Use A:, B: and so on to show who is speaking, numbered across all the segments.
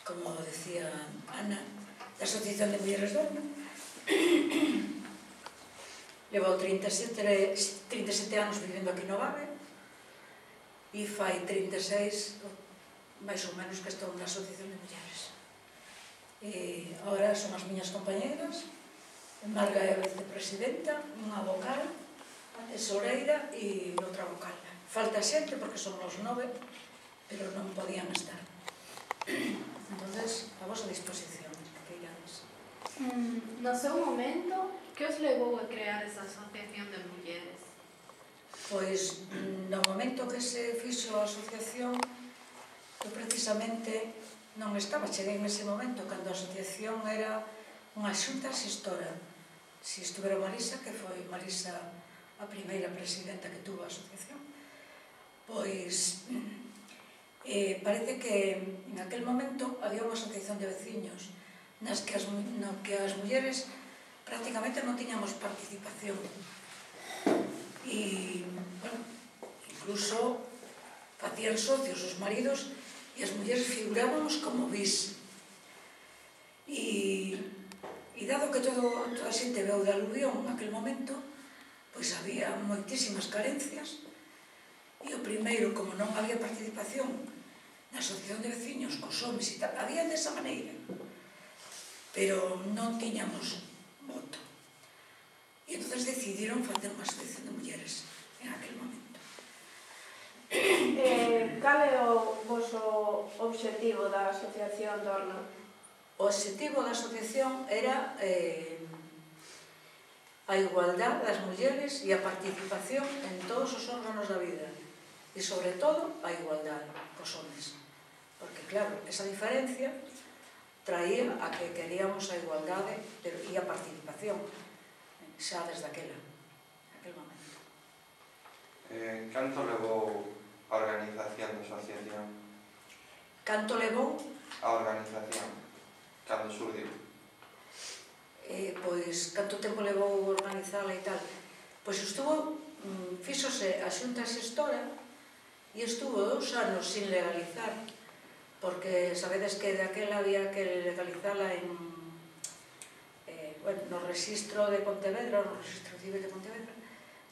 A: como decía Ana, da Asociación de Mulleres Dorna. Levou 37 anos vivendo aquí no Barrio e fai 36, máis ou menos, que estou na Asociación de Mulleres. E agora son as miñas compañeras, Marga é a vicepresidenta, unha vocal, a tesoreira e outra vocal. Falta xente porque son os 9, pero non podían estar. Entonces, a vosa disposición, que irades.
B: No seu momento, que os levou a crear esa asociación de mulleres?
A: Pois, no momento que se fixo a asociación, eu precisamente non estaba, cheguei nese momento, cando a asociación era unha xunta xestora. Si estuvera Marisa, que foi Marisa a primeira presidenta que tuvo a asociación, pois parece que en aquel momento había unha asociación de veciños nas que as mulleres prácticamente non tiñamos participación. E, bueno, incluso facían socios os maridos e as mulleres figurábamos como bis. E dado que toda a xente veu de aluvión naquel momento, pois había moitísimas carencias, e o primeiro, como non había participación na asociación de veciños, cos homes e tal, había desa maneira, pero non tiñamos voto. E entón decidiron facer unha asociación de mulleres en aquel momento.
B: Cal é o voso obxectivo da Asociación Dorna?
A: O obxectivo da asociación era a igualdade das mulleres e a participación en todos os órganos da vida, e sobre todo a igualdade cos homes, porque claro, esa diferencia traía a que queríamos a igualdade e a participación xa desde aquel momento.
C: Canto levou a organización da asociación?
A: Canto levou?
C: A organización, cando surdiu?
A: Pois, canto tempo levou organizala e tal? Pois fíxose a xunta xestora e estuvo 2 anos sin legalizar, porque sabedes que daquela había que legalizala no registro de Pontevedra, no registro civil de Pontevedra,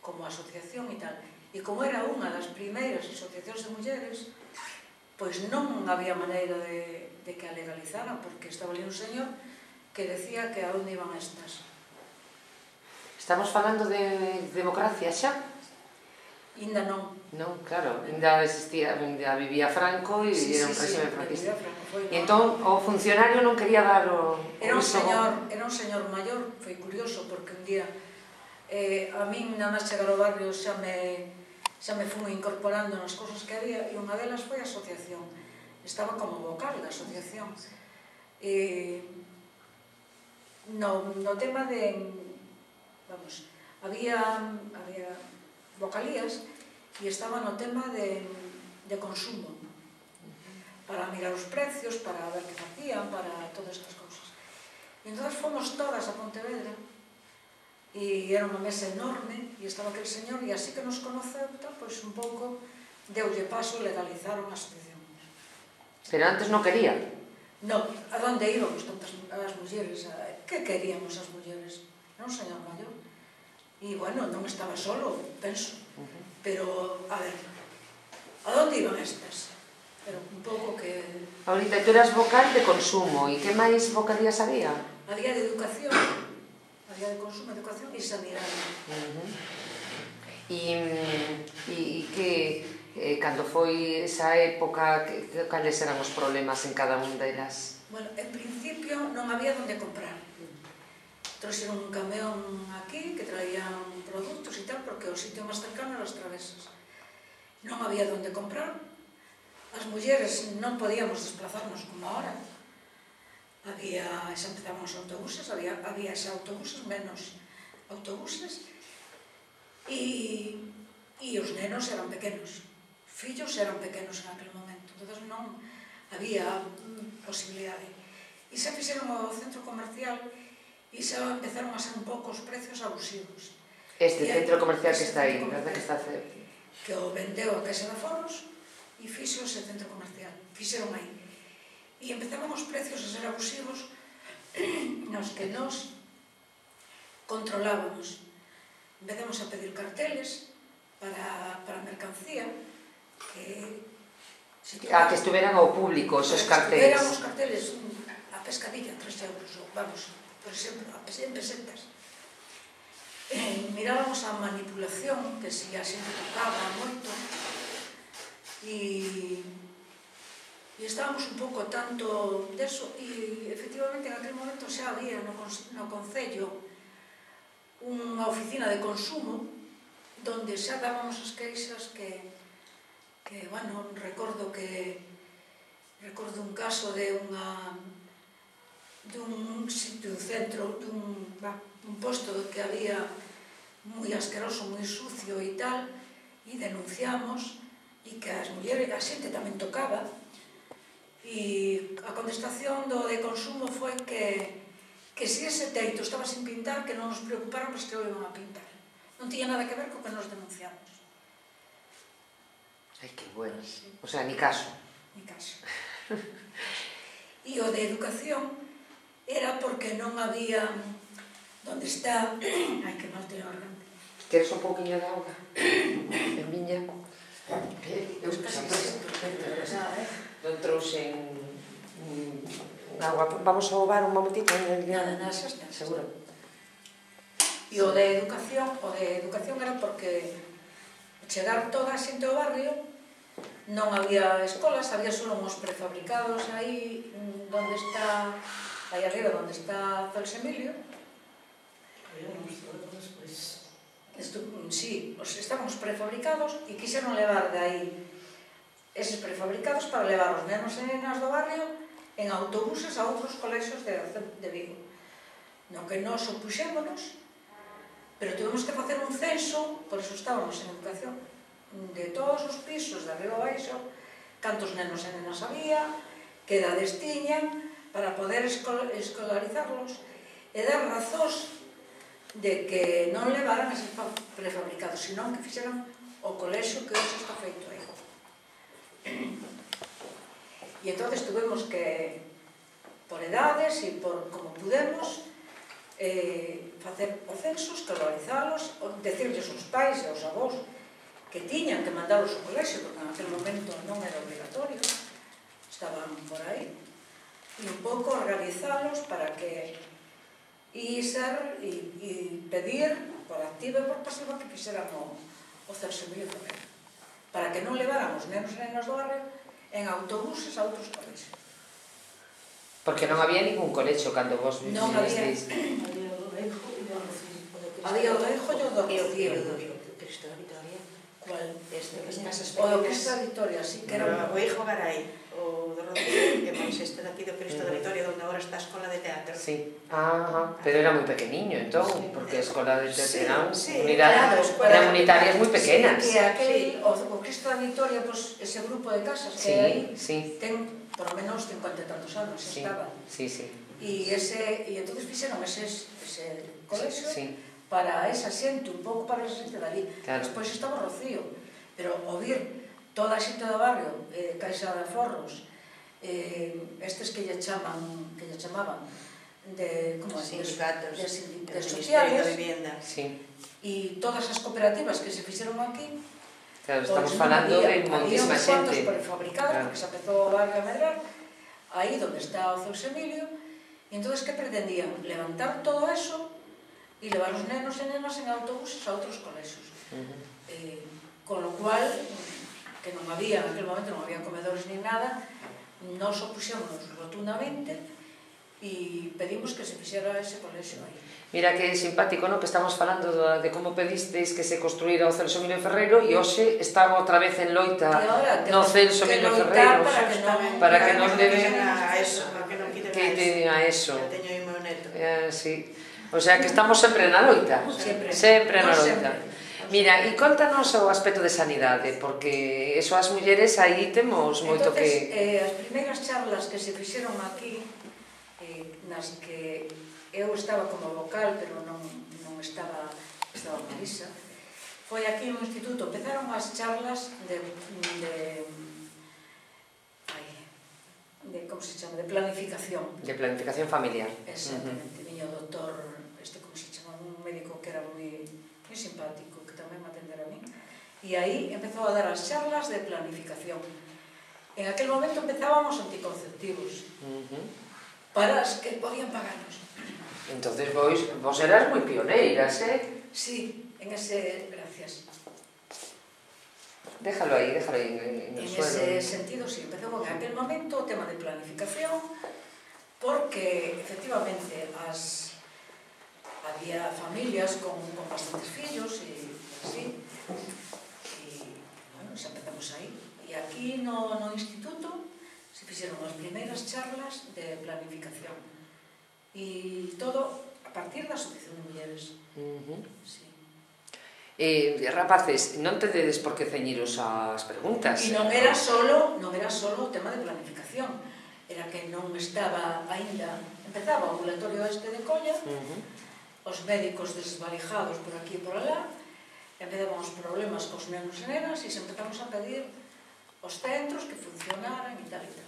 A: como asociación e tal. E como era unha das primeiras asociacións de mulleres, pois non había maneira de que a legalizaran, porque estaba ali un señor que decía que a onde iban estas.
D: Estamos falando de democracia xa?
A: Inda non.
D: Non, claro, ainda existía, ainda vivía Franco e era un réxime franquista. E entón o funcionario non quería dar o...
A: Era un señor maior, foi curioso, porque un día a min nada máis chegar ao barrio xa me fui incorporando nas cousas que había, e unha delas foi a asociación. Estaba como vocal da asociación. No tema de... Vamos, había vocalías e estaba no tema de consumo, para mirar os precios, para ver que facían, para todas estas cousas. E entón fomos todas a Pontevedra, e era unha mesa enorme, e estaba aquel señor, e así que nos conoceu, pois un pouco deulle paso, legalizaron a asociación.
D: Pero antes non quería?
A: Non, a donde íbamos tantas as mulleres? Que queríamos as mulleres? Era un señor maior. E, bueno, non estaba solo, penso. Pero, a ver, a donde iban estas? Pero un pouco que...
D: Ahorita, tú eras vocal de consumo, e que máis vocalías había?
A: Había de educación, había de consumo, educación e sanidade.
D: E que, cando foi esa época, cales eran os problemas en cada un delas?
A: Bueno, en principio non había onde comprar. Trouxeron un camión aquí que traían produtos e tal, porque o sitio máis cercano eran as Travesas. Non había onde comprar. As mulleres non podíamos desplazarnos como ahora. Xa empezaban os autobuses, había xa autobuses, menos autobuses, e os nenos eran pequenos, fillos eran pequenos en aquel momento, entón non había posibilidade. E xa fixeron o centro comercial e xa empezaron a ser un pouco os precios abusivos.
D: Este centro comercial que está aí, verdad que está cerca?
A: Que o vendeu a Caixa de Aforos e fixo ese centro comercial, fixeron aí. E empezaban os precios a ser abusivos nos que nos controlábamos. Empezamos a pedir carteles para mercancía que
D: que estuveran ao público esos carteles.
A: Eran os carteles a pescadilla, 3 euros, ou vamos, por exemplo, en pesetas. Mirábamos a manipulación, que si a xente tocaba moito, e estábamos un pouco tanto deso, e efectivamente en aquel momento xa había no Concello unha oficina de consumo donde xa dábamos as queixas que bueno, recordo un caso de dun centro, dun posto que había moi asqueroso, moi sucio e tal, e denunciamos, e que as mulleres, a xente tamén tocaba, e a contestación do de consumo foi que se ese teito estaba sin pintar, que non nos preocupáramos que o iban a pintar. Non tiña nada que ver co que nos denunciamos.
D: Ai, que bueno. O sea, ni caso.
A: Ni caso. E o de educación era porque non había donde está... Ai, que mal teño a garganta.
D: Queres un pouquiño de auga? En viña? Eu
A: Casi
D: non trouxe agua. Vamos a ovar un momentito.
A: Nada, xa está.
D: Seguro.
A: E o de educación era porque chegar toda a xente ao barrio non había escolas, había só uns prefabricados aí onde está, aí arriba onde está Celso Emilio. Sí, estaban os prefabricados e quixeron levar de aí eses prefabricados para levar os nenos e nenas do barrio en autobuses a outros colexios de Vigo. No que nós opuxémonos, pero tuvemos que facer un censo, por eso estábamos en educación, de todos os pisos, de arriba a baixo, cantos nenos e nenas había, que edades tiñan, para poder escolarizarlos e dar razóns de que non levaran eses prefabricados, senón que fixeran o colexio que hoxe está feito aí. E entón tuvemos que, por edades e por como pudemos, facer o censo, escolarizalos, decirles aos pais e aos avós que tiñan que mandalos ao colexio, porque en aquel momento non era obligatorio, estaban por aí, e un pouco organizalos para que ser e pedir por activa e por pasiva que fixeran o Celso Emilio Ferreiro, para que non leváramos nenos e nenas do barrio en autobuses a outros colexios.
D: Porque non había ningún colexio cando vos vivisteis.
A: Non había. Había o do Eijo e o do Rocío.
E: Cristo da Vitoria.
A: Cual?
E: O
A: do Cristo da Vitoria, sí, que era
E: o Eijo Garay, o do Rocío, e pois este daqui do Cristo da Vitoria, onde agora está a escola de teatro.
D: Sí, pero era moi pequeniño, entón, porque a escola de teatro eran unitarias moi pequenas.
A: Que o Cristo da Vitoria, ese grupo de casas que hai, ten por lo menos 50 e tantos anos, estaba.
D: Sí, sí.
A: E entón fixeron ese colexio para esa xente, un pouco para esa xente dali. Despois estaba o Rocío, pero ouvir toda a xente do barrio, Caixa de Aforros, estes que lle chamaban de
E: sindicatos,
A: de sociales,
E: e
A: todas as cooperativas que se fixeron aquí.
D: Claro, estamos falando de moitísima xente.
A: Había uns cuantos prefabricados, porque se empezou o barrio a medrar, aí onde está o Celso Emilio, e entón que pretendían levantar todo eso e levar os nenos e nenas en autobuses a outros colexios. Con lo cual, que non había, en aquel momento non había comedores ni nada, nos opuxémonos rotundamente e pedimos que se fixera ese colexio aí.
D: Mira que simpático, non? Que estamos falando de como pedisteis que se construíra o Celso Emilio Ferreiro e hoxe estamos outra vez en loita no Celso Emilio Ferreiro para que non deben
E: a eso, para que non quiten
D: a eso.
E: Que teño aí meu neto.
D: Sí. O sea que estamos sempre na loita. Sempre na loita. Mira, e contanos o aspecto de sanidade, porque eso as mulleres aí temos moito que...
A: As primeiras charlas que se fixeron aquí, nas que eu estaba como vocal, pero non estaba Marisa, foi aquí no instituto. Empezaron as charlas como se chama, de planificación.
D: De planificación familiar.
A: Exactamente, viño o doutor, como se chama, un médico que era moi simpático, que tamén me atendera a mí, e aí empezou a dar as charlas de planificación. En aquel momento empezábamos anticonceptivos para as que podían pagarnos.
D: Entonces vos eras moi pioneiras,
A: Sí, en ese... Gracias.
D: Déjalo aí en el suelo.
A: En ese sentido, sí, empezou en aquel momento o tema de planificación, porque, efectivamente, había familias con bastantes fillos e así, e, bueno, xa empezamos aí. E aquí no instituto se fixeron as primeiras charlas de planificación. E todo a partir da Asociación de Mulleres. Sí.
D: Rapaces, non tedes por que ceñiros as preguntas.
A: E non era solo o tema de planificación, era que non estaba aínda, empezaba o ambulatorio este de Colla, os médicos desvalijados por aquí e por alá, empezaban os problemas cos nenos e nenas e se empezamos a pedir os centros que funcionaran e tal e tal.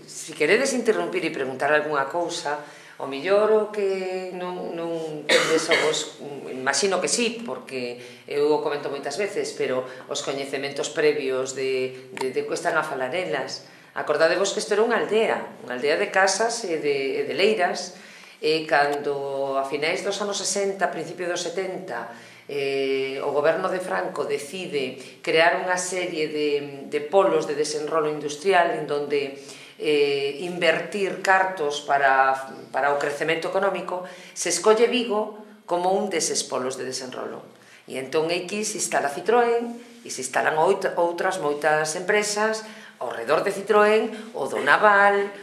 D: Se queredes interrumpir e preguntar algunha cousa, o mellor o que non tendes vos, imagino que sí, porque eu o comento moitas veces, pero os coñecementos previos de que están a falar elas. Acordadevos que isto era unha aldea de casas e de leiras, e cando a finais dos anos 60, a principio dos 70, o goberno de Franco decide crear unha serie de polos de desenrolo industrial en donde invertir cartos para o crecemento económico, se escolle Vigo como un deses polos de desenrolo. E entón aquí se instala Citroën e se instalan outras moitas empresas ao redor de Citroën, o do Naval.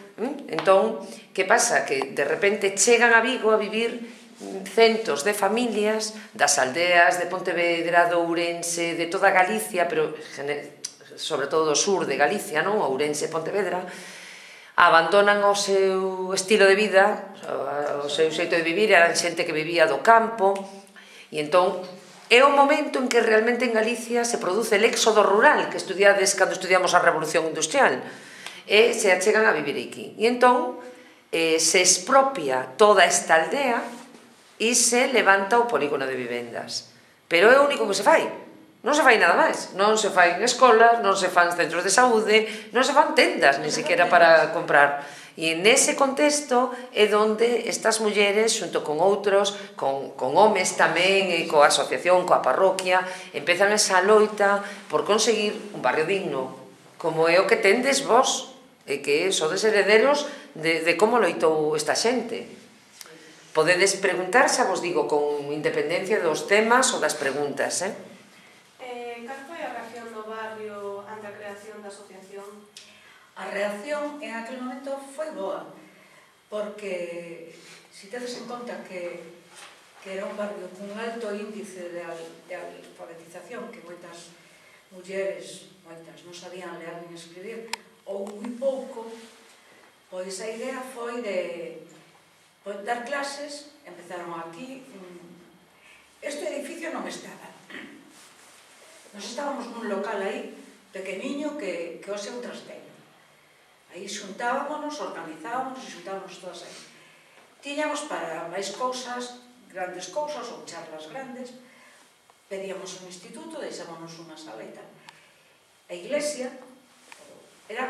D: Entón, que pasa? Que de repente chegan a Vigo a vivir centos de familias das aldeas de Pontevedra, de Ourense, de toda Galicia, pero sobre todo do sur de Galicia, non? Ourense e Pontevedra, abandonan o seu estilo de vida, o seu xeito de vivir, eran xente que vivía do campo, e entón é o momento en que realmente en Galicia se produce el éxodo rural, que estudiades cando estudiamos a Revolución Industrial, e se achegan a vivir aquí. E entón se expropia toda esta aldea e se levanta o polígono de vivendas. Pero é o único que se fai. Non se fai nada máis. Non se fai escolas, non se fan centros de saúde, non se fan tendas, ni siquiera para comprar. E nese contexto é onde estas mulleres, xunto con outros, con homes tamén, e coa asociación, coa parroquia, empezan esa loita por conseguir un barrio digno, como é o que tendes vos, e que sodes herederos de como loitou esta xente. Podedes preguntar, xa vos digo, con independencia dos temas ou das preguntas,
B: Cal foi a reacción do barrio ante a creación da asociación?
A: A reacción en aquel momento foi boa, porque se tedes en conta que era un barrio con alto índice de alfabetización, que moitas mulleres, non sabían ler nin escribir, ou moi pouco, pois a idea foi de dar clases. Empezaron aquí. Este edificio non estaba. Nos estábamos nun local aí, pequeniño, que hoxe é un trasteiro. Aí xuntábamos, organizábamos e xuntábamos todas aí. Tiñamos para máis cousas, grandes cousas ou charlas grandes, pedíamos un instituto, deixábamos unha sala e tal. A iglesia era